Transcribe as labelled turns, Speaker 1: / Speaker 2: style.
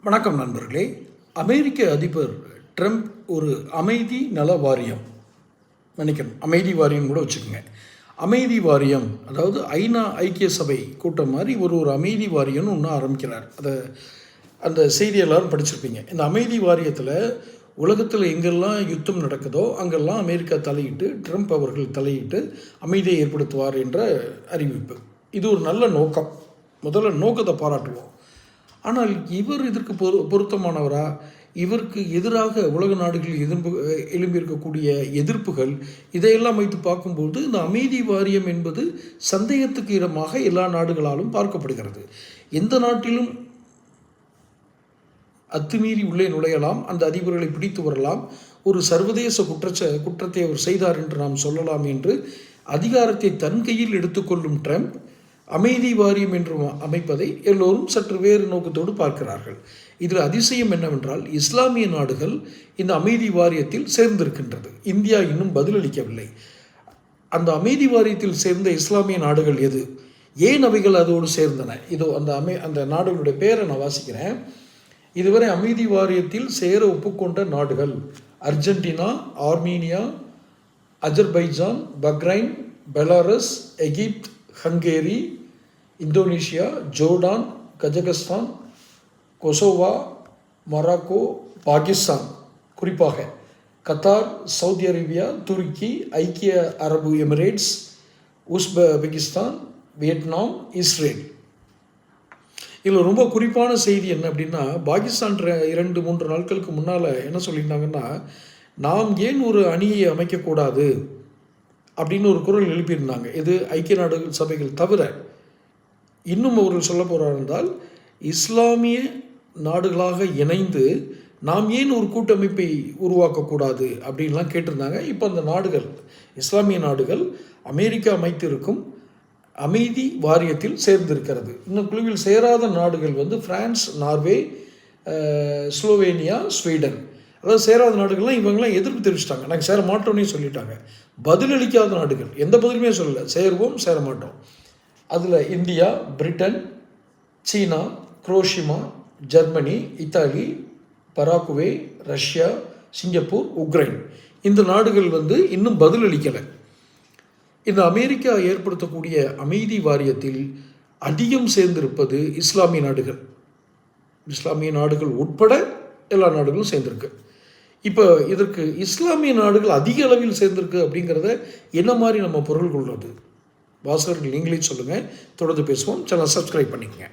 Speaker 1: வணக்கம் நண்பர்களே. அமெரிக்க அதிபர் ட்ரம்ப் ஒரு அமைதி நல வாரியம், அமைதி வாரியம் கூட வச்சுக்கோங்க. அமைதி வாரியம், அதாவது ஐநா ஐக்கிய சபை கூட்டம் மாதிரி ஒரு அமைதி வாரியம்னு ஒன்று ஆரம்பிக்கிறார். அந்த செய்தி எல்லாரும் படிச்சிருப்பீங்க. இந்த அமைதி வாரியத்தில் உலகத்தில் எங்கெல்லாம் யுத்தம் நடக்குதோ அங்கெல்லாம் அமெரிக்கா தலையிட்டு, ட்ரம்ப் அவர்கள் தலையிட்டு அமைதியை ஏற்படுத்துவார் என்ற அறிவிப்பு. இது ஒரு நல்ல நோக்கம். முதல்ல நோக்கத்தை பாராட்டுவோம். ஆனால் இவர் இதற்கு பொருத்தமானவரா? இவருக்கு எதிராக உலக நாடுகளில் எழும்பியிருக்கக்கூடிய எதிர்ப்புகள், இதையெல்லாம் வைத்து பார்க்கும்போது இந்த அமைதி வாரியம் என்பது சந்தேகத்துக்கு இடமாக எல்லா நாடுகளாலும் பார்க்கப்படுகிறது. எந்த நாட்டிலும் அத்துமீறி உள்ளே நுழையலாம், அந்த அதிபர்களை பிடித்து வரலாம், ஒரு சர்வதேச குற்றத்தை அவர் செய்தார் என்று நாம் சொல்லலாம் என்று அதிகாரத்தை தன் கையில் எடுத்துக்கொள்ளும் ட்ரம்ப் அமைதி வாரியம் என்று அமைப்பதை எல்லோரும் சற்று வேறு நோக்கத்தோடு பார்க்கிறார்கள். இதில் அதிசயம் என்னவென்றால், இஸ்லாமிய நாடுகள் இந்த அமைதி வாரியத்தில் சேர்ந்திருக்கின்றது. இந்தியா இன்னும் பதிலளிக்கவில்லை. அந்த அமைதி வாரியத்தில் சேர்ந்த இஸ்லாமிய நாடுகள் எது, ஏன் அவைகள் அதோடு சேர்ந்தன? இதோ அந்த நாடுகளுடைய பேரை நான் வாசிக்கிறேன். இதுவரை அமைதி வாரியத்தில் சேர ஒப்புக்கொண்ட நாடுகள்: Argentina, Armenia, Azerbaijan, Bahrain, Belarus, Egypt, Hungary, Indonesia, Jordan, Kazakhstan, Kosovo, Morocco, Pakistan, குறிப்பாக கத்தார், சவுதி அரேபியா, துருக்கி, ஐக்கிய அரபு எமிரேட்ஸ், உஸ்பெகிஸ்தான், வியட்நாம், இஸ்ரேல். இதில் ரொம்ப குறிப்பான செய்தி என்ன அப்படின்னா, பாகிஸ்தான் 2-3 நாட்களுக்கு முன்னால் என்ன சொல்லியிருந்தாங்கன்னா, நாம் ஏன் ஒரு அணியை அமைக்கக்கூடாது அப்படின்னு ஒரு குரல் எழுப்பியிருந்தாங்க. இது ஐக்கிய நாடுகள் சபைகள் தவிர. இன்னும் அவர்கள் சொல்ல போகிறார் என்றால், இஸ்லாமிய நாடுகளாக இணைந்து நாம் ஏன் ஒரு கூட்டமைப்பை உருவாக்கக்கூடாது அப்படின்லாம் கேட்டிருந்தாங்க. இப்போ அந்த நாடுகள், இஸ்லாமிய நாடுகள், அமெரிக்கா அமைத்திருக்கும் அமைதி வாரியத்தில் சேர்ந்திருக்கிறது. இன்னும் குழுவில் சேராத நாடுகள் பிரான்ஸ், நார்வே, ஸ்லோவேனியா, ஸ்வீடன். அதாவது சேராத நாடுகள்லாம் இவங்கெல்லாம் எதிர்ப்பு தெரிவிச்சிட்டாங்க. நாங்கள் சேர மாட்டோன்னே சொல்லிட்டாங்க. பதிலளிக்காத நாடுகள் எந்த பதிலுமே சொல்லலை, சேருவோம் சேர மாட்டோம். அதில் India, Britain, China, Croatia, Germany, Italy, Paraguay, Russia, Singapore, Ukraine. இந்த நாடுகள் இன்னும் பதிலளிக்கலை. இந்த அமெரிக்கா ஏற்படுத்தக்கூடிய அமைதி வாரியத்தில் அதிகம் சேர்ந்திருப்பது இஸ்லாமிய நாடுகள். இஸ்லாமிய நாடுகள் உட்பட எல்லா நாடுகளும் சேர்ந்திருக்கு. இப்போ இதற்கு இஸ்லாமிய நாடுகள் அதிக அளவில் சேர்ந்திருக்கு அப்படிங்கிறத என்ன மாதிரி நம்ம பொருள் கொள்வது? வாசகர்கள் நீங்களே சொல்லுங்கள். தொடர்ந்து பேசுவோம். சேனல் சப்ஸ்கிரைப் பண்ணிக்கங்க.